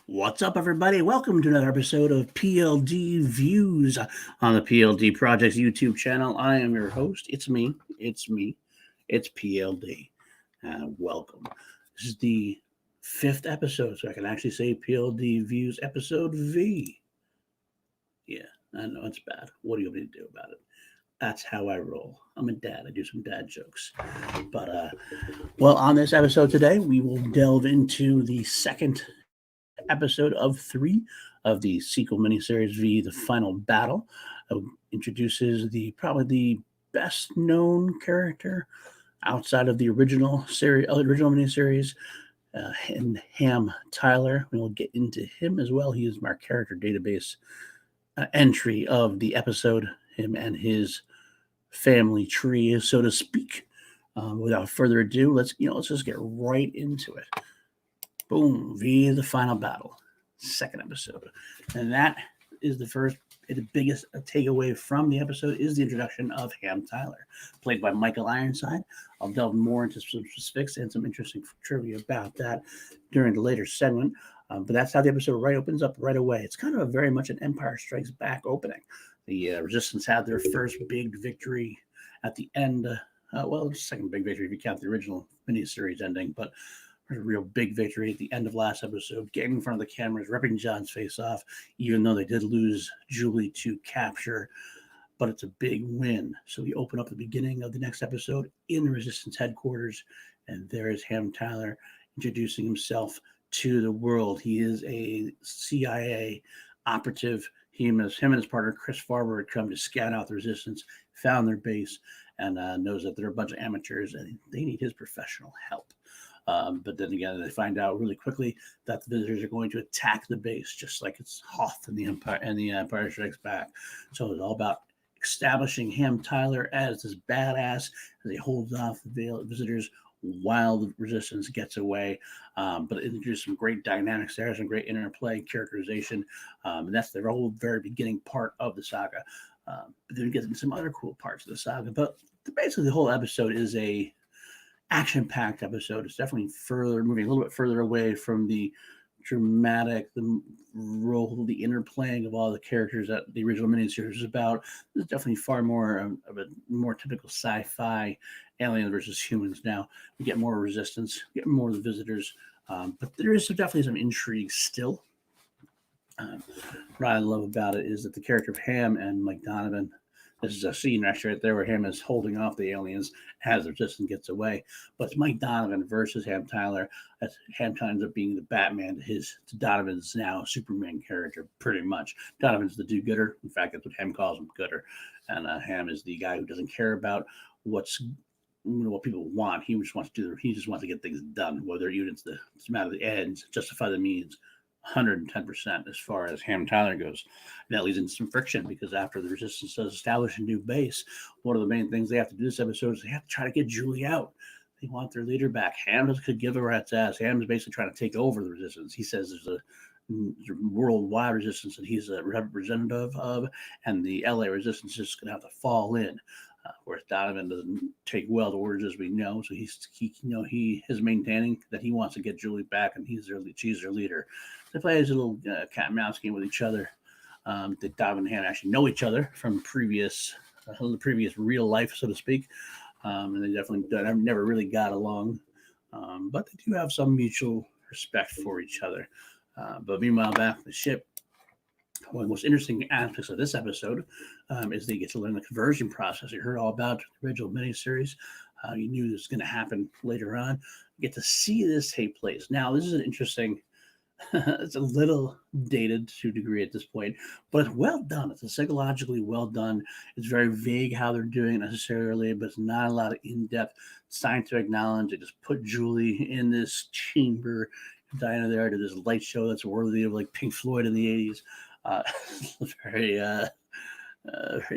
What's up, everybody? Welcome to another episode of pldViews on the PLD Project's YouTube channel. I am your host. It's PLD. Welcome. This is the fifth episode, so I can actually say pldViews episode V. Yeah, I know it's bad. What do you want me to do about it? That's how I roll. I'm a dad. I do some dad jokes. But on this episode today, we will delve into the second episode of 3 of the sequel miniseries V, The Final Battle. Introduces probably the best known character outside of the original miniseries, and Ham Tyler. We will get into him as well. He is my character database entry of the episode, him and his family tree, so to speak. Without further ado, let's just get right into it. Boom, V, The Final Battle, second episode. And that is the biggest takeaway from the episode is the introduction of Ham Tyler, played by Michael Ironside. I'll delve more into some specifics and some interesting trivia about that during the later segment. But that's how the episode opens up right away. It's kind of very much an Empire Strikes Back opening. The Resistance had their first big victory at the end. Second big victory if you count the original miniseries ending, but a real big victory at the end of last episode, getting in front of the cameras, ripping John's face off, even though they did lose Julie to capture, but it's a big win. So we open up the beginning of the next episode in the Resistance headquarters, and there is Ham Tyler introducing himself to the world. He is a CIA operative. Him and his partner Chris Farber had come to scout out the Resistance, found their base, and knows that they're a bunch of amateurs and they need his professional help. But then again, they find out really quickly that the visitors are going to attack the base, just like it's Hoth in the Empire Strikes Back. So it's all about establishing Ham Tyler as this badass as he holds off the visitors while the Resistance gets away. But it introduced some great dynamics there, some great interplay, characterization, and that's the whole very beginning part of the saga. But then we get into some other cool parts of the saga. But basically, the whole episode is a action-packed episode. It's definitely moving a little bit further away from the dramatic, the role, the interplaying of all the characters that the original miniseries is about. There's definitely far more of a more typical sci-fi alien versus humans. Now we get more resistance, we get more of the visitors, but there is definitely some intrigue still. What I love about it is that the character of Ham and Mike Donovan. This is a scene actually right there where Ham is holding off the aliens as the Resistance gets away. But it's Mike Donovan versus Ham Tyler. As Ham Tyler ends up being the Batman to Donovan's now Superman character, pretty much. Donovan's the do-gooder. In fact, that's what Ham calls him, gooder. And Ham is the guy who doesn't care about what people want. He just wants to get things done, whether even it's the matter of the ends, justify the means. 110% as far as Ham Tyler goes. And that leads into some friction because after the Resistance does establish a new base, one of the main things they have to do this episode is they have to try to get Julie out. They want their leader back. Ham could give a rat's ass. Ham is basically trying to take over the Resistance. He says there's a worldwide Resistance that he's a representative of, and the LA Resistance is just going to have to fall in. Whereas Donovan doesn't take well to orders, as we know, so he is maintaining that he wants to get Julie back, and she's their leader. They play a little cat and mouse game with each other. That Donovan and Ham actually know each other from the previous real life, so to speak, and they definitely never really got along, but they do have some mutual respect for each other. But meanwhile, back at the ship, one of the most interesting aspects of this episode is they get to learn the conversion process. You heard all about the original miniseries. You knew this was going to happen later on. You get to see this take place. Now, this is an interesting. It's a little dated to a degree at this point, but it's well done. It's psychologically well done. It's very vague how they're doing it necessarily, but it's not a lot of in-depth scientific knowledge. They just put Julie in this chamber, Diana there to this light show that's worthy of like Pink Floyd in the 80s. Very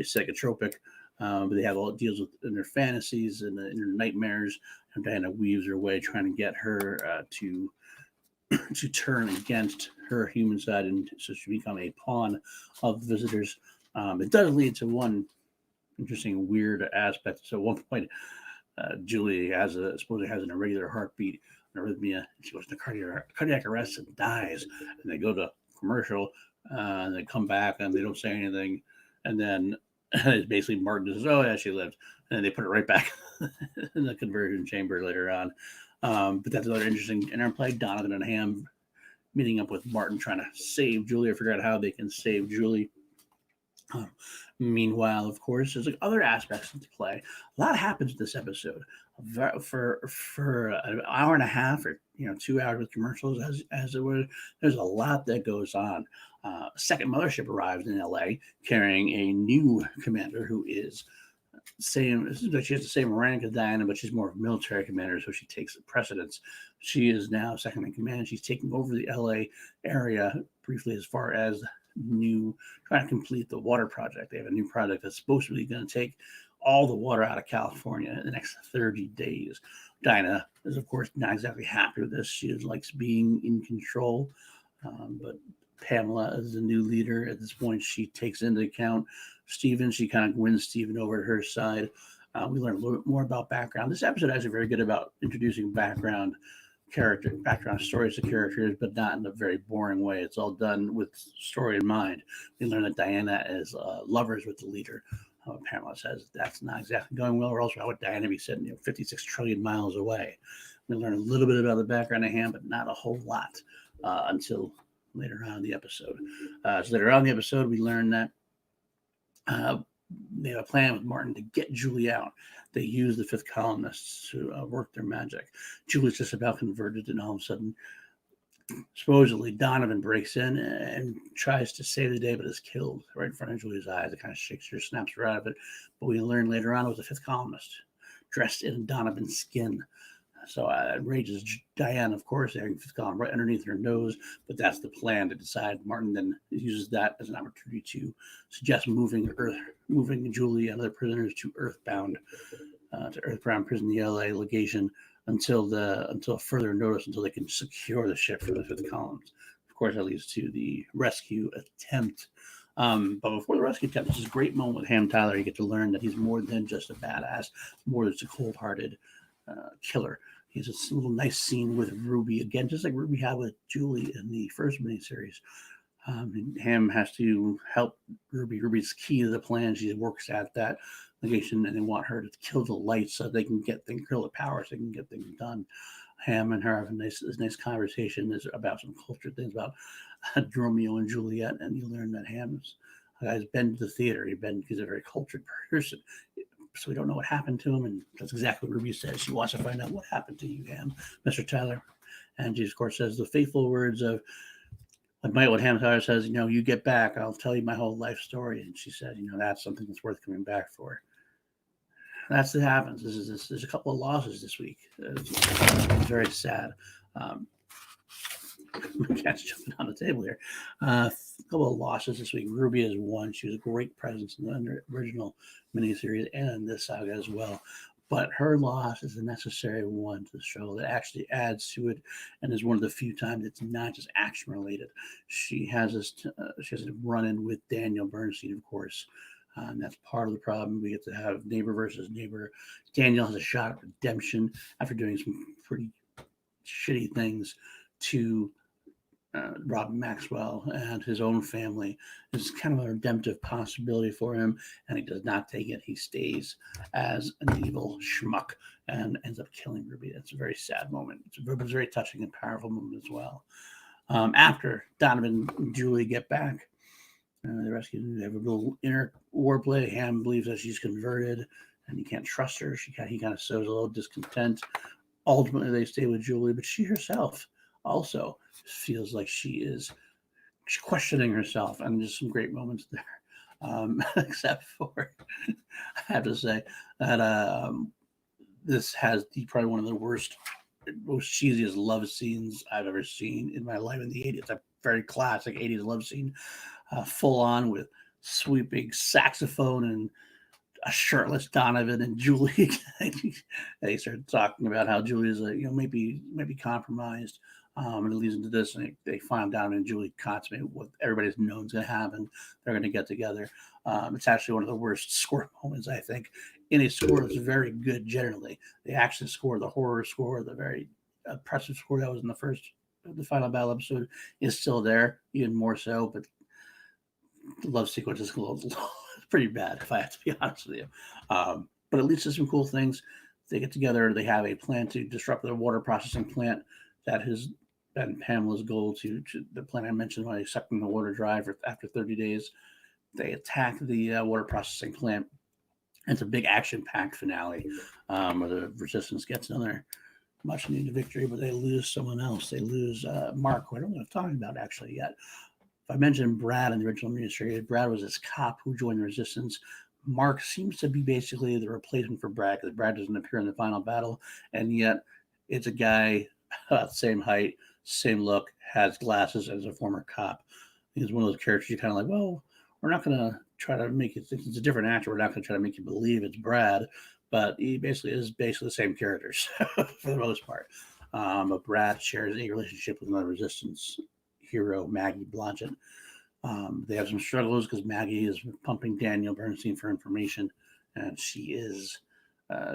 psychotropic. But they have all it deals with in their fantasies and in their nightmares. And Diana weaves her way trying to get her to turn against her human side, and so she become a pawn of visitors. It does lead to one interesting, weird aspect. So at one point, Julie supposedly has an irregular heartbeat, arrhythmia. She goes into cardiac arrest and dies. And they go to commercial, and they come back and they don't say anything. And then it's basically Martin says, "Oh yeah, she lived," and then they put it right back in the conversion chamber later on. But that's another interesting interplay. Donovan and Ham meeting up with Martin, trying to save Julie. I forgot how they can save Julie. Meanwhile, of course, there's like other aspects into play. A lot happens in this episode. For an hour and a half, or 2 hours with commercials, as it was, there's a lot that goes on. Second mothership arrives in L.A. carrying a new commander who is same. She has the same rank as Diana, but she's more of a military commander, so she takes precedence. She is now second in command. She's taking over the L.A. area briefly, as far as trying to complete the water project. They have a new project that's supposed to be going to take all the water out of California in the next 30 days. Dinah is, of course, not exactly happy with this. She likes being in control, but Pamela is the new leader. At this point, she takes into account Steven. She kind of wins Steven over to her side. We learn a little bit more about background. This episode is actually very good about introducing background stories to characters, but not in a very boring way. It's all done with story in mind. We learn that Diana is lovers with the leader. Pamela says that's not exactly going well, or else how would Diana be sitting 56 trillion miles away? We learn a little bit about the background of Ham, but not a whole lot until later on in the episode. So later on in the episode, we learn that they have a plan with Martin to get Julie out. They use the fifth columnists to work their magic. Julie's just about converted, and all of a sudden, supposedly Donovan breaks in and tries to save the day, but is killed right in front of Julie's eyes. It kind of shakes her, snaps her out of it. But we learn later on it was a fifth columnist dressed in Donovan's skin. So it enrages Diane, of course, having fifth column right underneath her nose. But that's the plan to decide. Martin then uses that as an opportunity to suggest moving Julie and other prisoners to Earthbound prison, the LA legation, until further notice, until they can secure the ship for the fifth columns. Of course, that leads to the rescue attempt. But before the rescue attempt, this is a great moment with Ham Tyler. You get to learn that he's more than just a badass, more than just a cold-hearted killer. He has this little nice scene with Ruby, again, just like Ruby had with Julie in the first miniseries. Ham has to help Ruby. Ruby's key to the plan. She works at that legation, and they want her to kill the lights so they can kill the power, so they can get things done. Ham and her have a nice conversation about some culture things about Romeo and Juliet, and you learn that Ham has been to the theater. He's a very cultured person. So we don't know what happened to him, and that's exactly what Ruby says. She wants to find out what happened to you, Ham, Mr. Tyler. And she, of course, says the faithful words of what Ham Tyler says, you get back, I'll tell you my whole life story. And she said, that's something that's worth coming back for. That's what happens. There's a couple of losses this week. It's very sad. My cat's jumping on the table here. A couple of losses this week. Ruby has won. She was a great presence in the original miniseries and in this saga as well. But her loss is a necessary one to the show that actually adds to it, and is one of the few times it's not just action related. She has a run-in with Daniel Bernstein, of course. And that's part of the problem. We get to have neighbor versus neighbor. Daniel has a shot at redemption after doing some pretty shitty things to Robin Maxwell and his own family. It's kind of a redemptive possibility for him, and he does not take it. He stays as an evil schmuck and ends up killing Ruby. That's a very sad moment. It's a very touching and powerful moment as well. After Donovan and Julie get back, they rescue. They have a little inner warplay. Ham believes that she's converted, and he can't trust her. He kind of sows a little discontent. Ultimately, they stay with Julie, but she herself also feels like she's questioning herself, and there's some great moments there. Except for, I have to say that this has probably one of the most cheesiest love scenes I've ever seen in my life in the 80s. It's a very classic 80s love scene, full on with sweeping saxophone and a shirtless Donovan and Julie. They start talking about how Julie is maybe compromised. And it leads into this, and they find out, and Julie consummate what everybody's known is going to happen. They're going to get together. It's actually one of the worst score moments, I think, in a score that's very good generally. They actually score the horror score, the very oppressive score that was in the final battle episode is still there, even more so. But the love sequence is a little pretty bad, if I have to be honest with you. But at least there's some cool things. They get together. They have a plan to disrupt the water processing plant that has been Pamela's goal to the plant I mentioned when I sucking the water dry after 30 days. They attack the water processing plant. It's a big action-packed finale where the Resistance gets another much-needed victory, but they lose someone else. They lose Mark, who I don't know if I'm talking about actually yet. If I mentioned Brad in the original miniseries, Brad was this cop who joined the Resistance. Mark seems to be basically the replacement for Brad because Brad doesn't appear in the final battle, and yet it's a guy about the same height, same look, has glasses, and is a former cop. He's one of those characters you're kind of like, well, we're not going to try to make it, it's a different actor, we're not going to try to make you believe it's Brad, but he basically is the same characters for the most part. But Brad shares a relationship with another Resistance hero, Maggie Blodgett. They have some struggles because Maggie is pumping Daniel Bernstein for information, and she is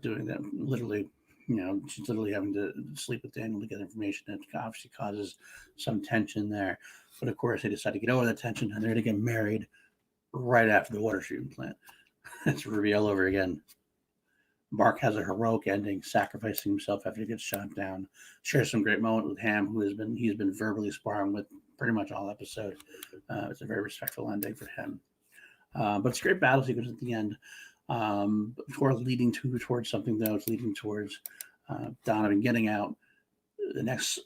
doing that literally. She's literally having to sleep with Daniel to get information. It obviously causes some tension there. But of course, they decide to get over that tension, and they're going to get married right after the water treatment plant. It's Ruby all over again. Mark has a heroic ending, sacrificing himself after he gets shot down. Shares some great moment with Ham, who he's been verbally sparring with pretty much all episode. It's a very respectful ending for him. But it's a great battle sequence at the end. Leading towards something, though. It's leading towards Donovan getting out. The next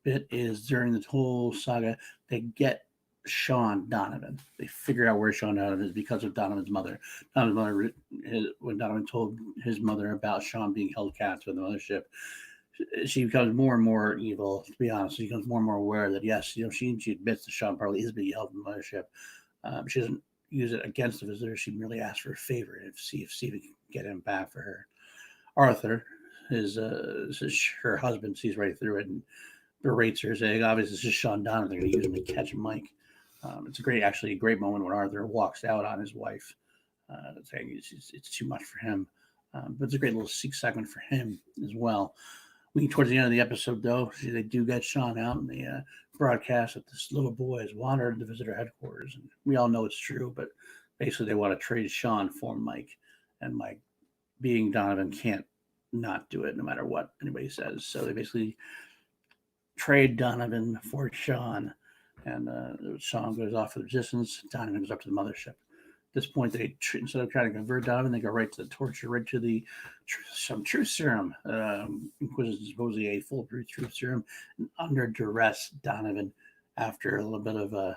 bit is during the whole saga, they get Sean Donovan. They figure out where Sean Donovan is because of Donovan's mother. Donovan's mother, when Donovan told his mother about Sean being held captive in the mothership, she becomes more and more evil, to be honest. She becomes more and more aware that, yes, she admits that Sean probably is being held in the mothership. She doesn't use it against the visitor. She merely asks for a favor and see if Steven can get him back for her. Arthur, her husband, sees right through it and berates her, saying, obviously, this is Sean Donovan. They're going to use him to catch Mike. It's a great moment when Arthur walks out on his wife, saying it's too much for him. But it's a great little segment for him as well. Towards the end of the episode, though, they do get Sean out, and they broadcast that this little boy has wandered to visitor headquarters. And we all know it's true, but basically they want to trade Sean for Mike. And Mike, being Donovan, can't not do it no matter what anybody says. So they basically trade Donovan for Sean. And Sean goes off for the Resistance. Donovan goes up to the mothership. At this point, they instead of trying to convert Donovan, they go right to the torture, right to some truth serum. Inquisition is supposedly a foolproof truth serum. And under duress, Donovan, after a little bit of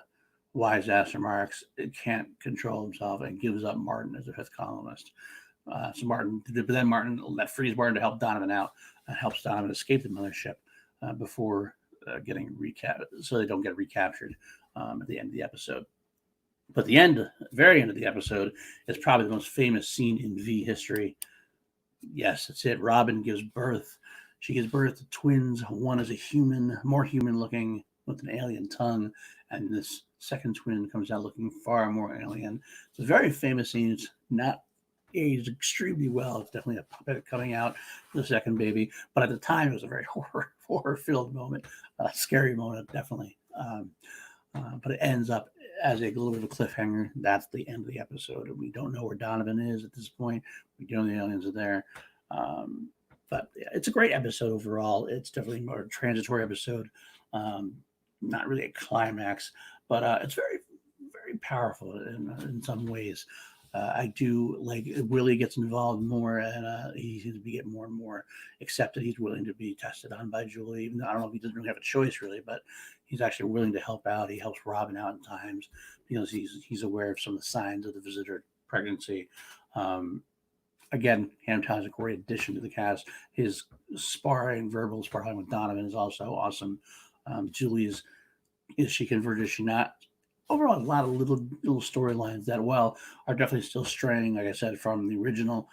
wise ass remarks, it can't control himself and gives up Martin as a fifth columnist. But then Martin frees Martin to help Donovan out and helps Donovan escape the mothership before getting so they don't get recaptured at the end of the episode. But the very end of the episode is probably the most famous scene in V history. Yes, that's it. Robin gives birth. She gives birth to twins. One is a human, more human looking with an alien tongue. And this second twin comes out looking far more alien. It's a very famous scene. It's not aged extremely well. It's definitely a puppet coming out, the second baby. But at the time, it was a very horror-filled moment, a scary moment, definitely. But it ends up as a little bit of a cliffhanger. That's the end of the episode. And we don't know where Donovan is at this point. We don't know the aliens are there. But yeah, it's a great episode overall. It's definitely more a transitory episode. Not really a climax, but it's very, very powerful in some ways. I do like Willie gets involved more, and he seems to be getting more and more accepted. He's willing to be tested on by Julie. Even though I don't know if he doesn't really have a choice, really, but he's actually willing to help out. He helps Robin out at times because he's aware of some of the signs of the visitor pregnancy. Again, Ham Tyler's a great addition to the cast. His verbal sparring with Donovan is also awesome. Julie's, is she converted? Is she not? Overall, a lot of little storylines that are definitely still straying, like I said, from the original.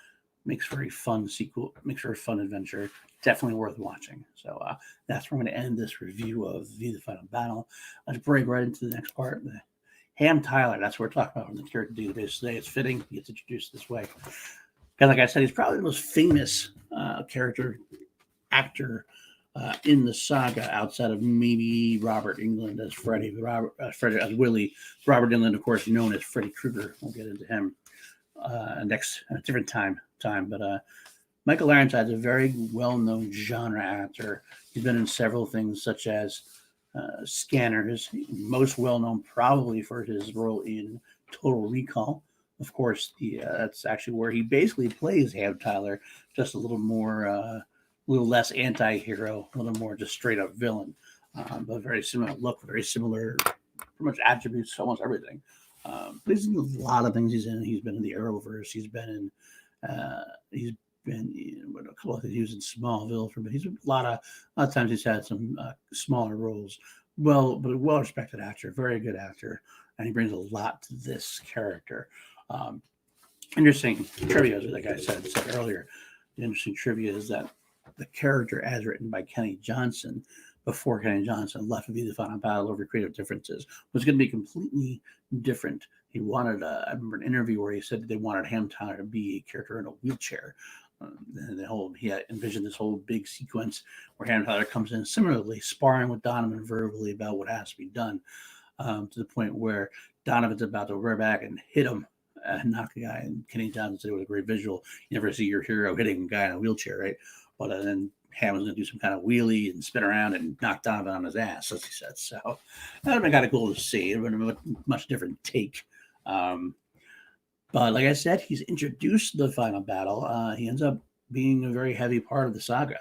Makes for a fun sequel, makes for a fun adventure. Definitely worth watching. So that's where I'm going to end this review of the Final Battle. Let's break right into the next part. Ham Tyler, that's what we're talking about from the character database today. It's fitting he gets introduced this way. Because like I said, he's probably the most famous actor in the saga, outside of maybe Robert Englund as Freddy, Freddy as Willie. Robert Englund, of course, known as Freddy Krueger. We'll get into him next, a different time. But Michael Ironside is a very well-known genre actor. He's been in several things, such as Scanners, most well-known probably for his role in Total Recall. Of course, that's actually where he basically plays Ham Tyler, just a little more, a little less anti-hero, a little more just straight-up villain, but very similar look, very similar, pretty much attributes, almost everything. But he's in a lot of things he's in. He's been in the Arrowverse. He's been in a couple of things. He was in Smallville but he's a lot of times he's had some smaller roles. But a well-respected actor, very good actor, and he brings a lot to this character. Interesting trivia, like I said earlier. The interesting trivia is that the character, as written by Kenny Johnson, before Kenny Johnson left to be the final battle over creative differences, was going to be completely different. He wanted, I remember an interview where he said that they wanted Ham Tyler to be a character in a wheelchair. He had envisioned this whole big sequence where Ham Tyler comes in similarly, sparring with Donovan verbally about what has to be done, to the point where Donovan's about to rear back and hit him and knock the guy. And Kenny Johnson said it was a great visual. You never see your hero hitting a guy in a wheelchair, right? But then Ham was going to do some kind of wheelie and spin around and knock Donovan on his ass, as he said. So that would have been kind of cool to see. It would have been a much different take. But like I said, he's introduced to the final battle. He ends up being a very heavy part of the saga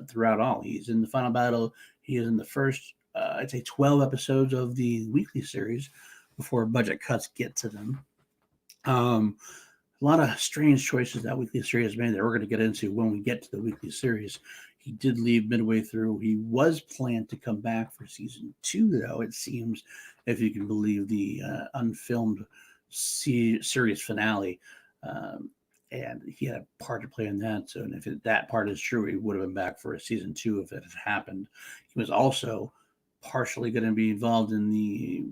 throughout all. He's in the final battle. He is in the first, I'd say, 12 episodes of the weekly series before budget cuts get to them. A lot of strange choices that weekly series made that we're going to get into when we get to the weekly series. He did leave midway through. He was planned to come back for season 2, though, it seems, if you can believe the unfilmed series finale. And he had a part to play in that. So, and if that part is true, he would have been back for a season 2 if it had happened. He was also partially going to be involved in the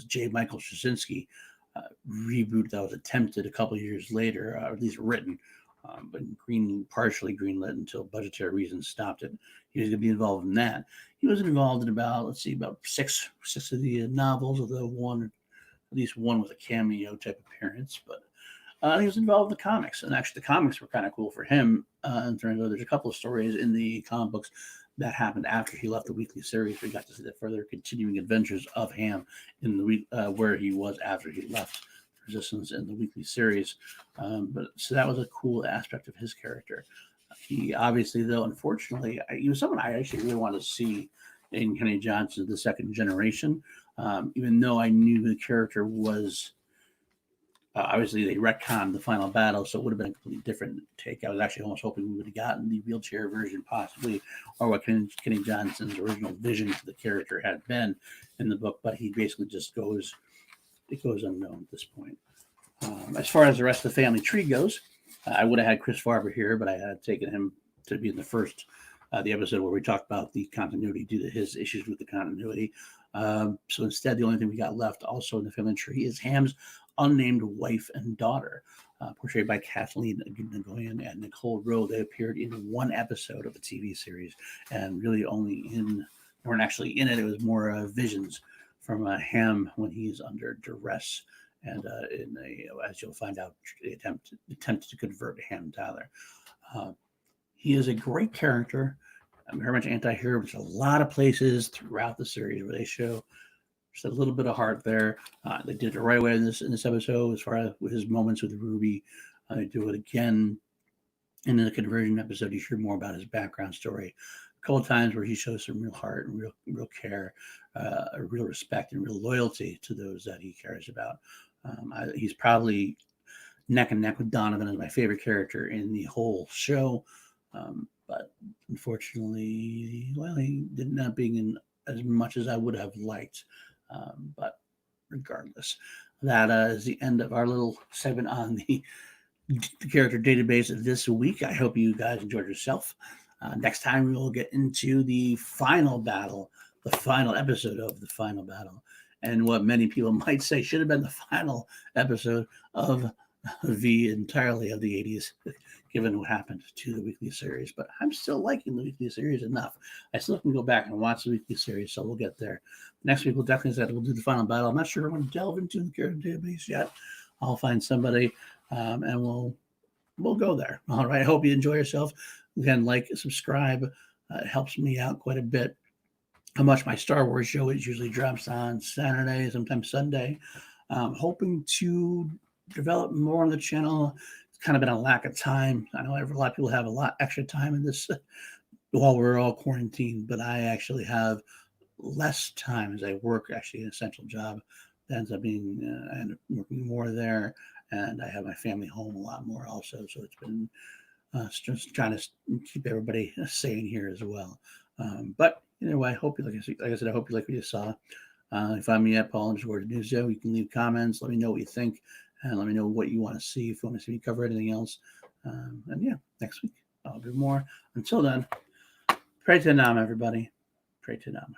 J. Michael Straczynski reboot that was attempted a couple of years later, or at least written, but partially greenlit until budgetary reasons stopped it. He was going to be involved in that. He was involved in about six of the novels, although at least one with a cameo type appearance. But he was involved in the comics, and actually the comics were kind of cool for him. In terms of, there's a couple of stories in the comic books that happened after he left the weekly series. We got to see the further continuing adventures of Ham in the week where he was after he left Resistance in the weekly series. But so that was a cool aspect of his character. He obviously, though, unfortunately, he was someone I actually really wanted to see in Kenny Johnson, the second generation. Even though I knew the character was. Obviously, they retconned the final battle, so it would have been a completely different take. I was actually almost hoping we would have gotten the wheelchair version, possibly, or what Kenny Johnson's original vision for the character had been in the book. But he basically just goes unknown at this point. As far as the rest of the family tree goes, I would have had Chris Farber here, but I had taken him to be in the episode where we talked about the continuity due to his issues with the continuity. So instead, the only thing we got left also in the family tree is Ham's unnamed wife and daughter, portrayed by Kathleen Nagoyan and Nicole Rowe. They appeared in one episode of the TV series, and really weren't actually in it. It was more visions from Ham when he's under duress, and as you'll find out, attempt to convert Ham Tyler. He is a great character. I'm very much anti-hero. There's a lot of places throughout the series where they show just a little bit of heart there. They did it the right way in this episode as far as his moments with Ruby. They do it again in the conversion episode. You hear more about his background story. A couple of times where he shows some real heart and real care, real respect and real loyalty to those that he cares about. He's probably neck and neck with Donovan as my favorite character in the whole show. But unfortunately, he did not being in as much as I would have liked. But regardless, that is the end of our little segment on the character database this week. I hope you guys enjoyed yourself. Next time we will get into the final battle, the final episode of the final battle, and what many people might say should have been the final episode of the entirely of the 80s given what happened to the weekly series. But I'm still liking the weekly series enough. I still can go back and watch the weekly series, so we'll get there. Next week, we'll definitely we'll do the final battle. I'm not sure I want to delve into the character database yet. I'll find somebody, and we'll go there. All right. I hope you enjoy yourself. Again, like, subscribe. It helps me out quite a bit. How much my Star Wars show usually drops on Saturday, sometimes Sunday. Hoping to develop more on the channel. It's kind of been a lack of time. I know a lot of people have a lot extra time in this while we're all quarantined, but I actually have less time as I work actually an essential job. That ends up being I end up working more there, and I have my family home a lot more also. So it's been just trying to keep everybody sane here as well. But anyway, I hope you like I said, I hope you like what you saw. You find me at Paul_Nuzzo. You can leave comments. Let me know what you think, and let me know what you want to see. If you want to see me cover anything else, and yeah, next week I'll do more. Until then, pray to Nam, everybody. Pray to Nam.